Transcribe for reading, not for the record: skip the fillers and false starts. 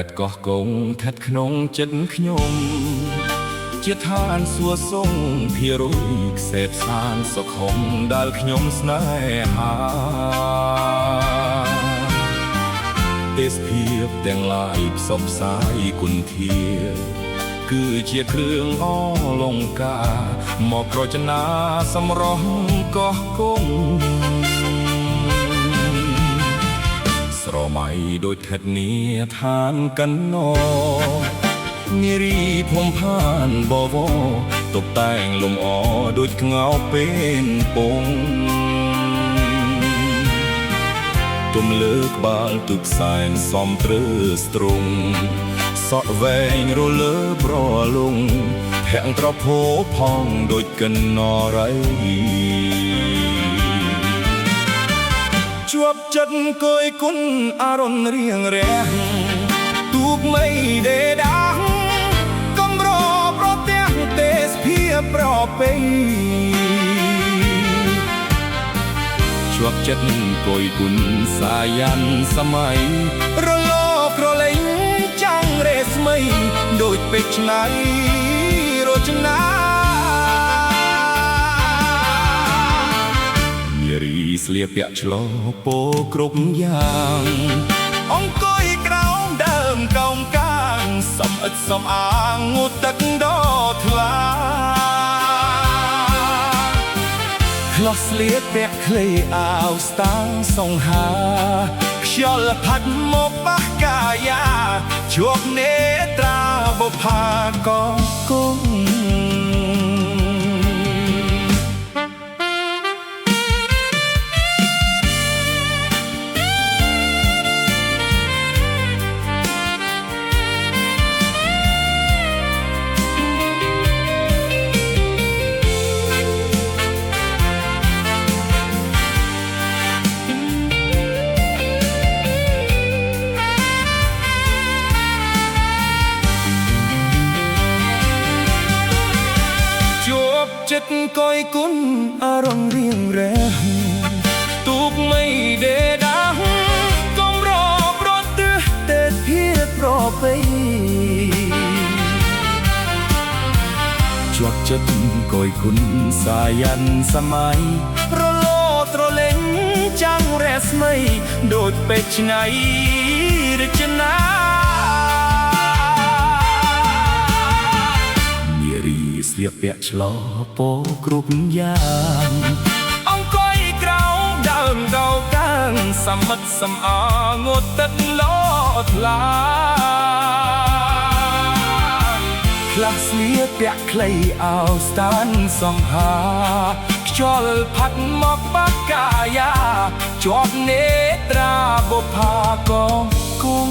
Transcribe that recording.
តកោះកងខិតក្នុងចិត្តខ្ញុំជាឋានសួគ៌សុងភារុយខ្សែផ្សានសុខុមដែលខ្ញុំស្នេហាទេសភាពទាំងឡាយផ្សព្វផ្សាយគុណធាគឺជាគ្រឿងអលង្ការមករចនាសម្រស់កោះកុងស្រមៃដូចថេតនីឋានកណោនារីភូមិផានបវរតុបតែងលំអដូចក្ងោកពេលពងទំលើក្បាលទឹកសែនសំព្រឺស្ទ្រុងសក់វែងរលើប្រលងធាក់ត្រពោផងដូចកណរៃជាប់ចិត្តគយគុណអរុនរៀងរះទូកមិនដេដាស់កំរប្រទេសទេសភាពប្រពៃជាប់ចិត្តគយគុណសាយានសម័យរលោក្រឡេងចាំងរេស្មីដូចពេជ្រឆ្នៃរចនានារីស្លៀកពាក់ឆ្លោពោគ្រប់យ៉ាងអង្គុយក្រោមដើមកោងកាងសំអិតសំអាងងូតទឹកដ៏ថ្លាខ្លះស្លៀកពាក់ខ្លីអាវស្តាំងសង្ហាខ្យល់ផាត់មកបះកាយាជួបនេត្រាបុប្ផាកោះកុងចិត្តកយគុណអរំរៀងរះទូកមិនដេដាស់កំរប្រទេសទេសភាពប្រពៃជាប់ចិត្តកយគុណសាយានសម័យរលោត្រលេងចាំងរស្មីដូចពេជ្រឆ្នៃរចនាស្លៀកពាក់ឆ្លោពោគ្រប់យ៉ាងអង្គុយក្រោមដើមកោកាងសមិទ្ធសំអងូតទឹកលោថ្លាខ្លះស្លៀកពាក់ខ្លីអាវស្តានសង្ហាខ្យល់ផាត់មកបះកាយាជាប់នេត្រាបុប្ផាកោះកុង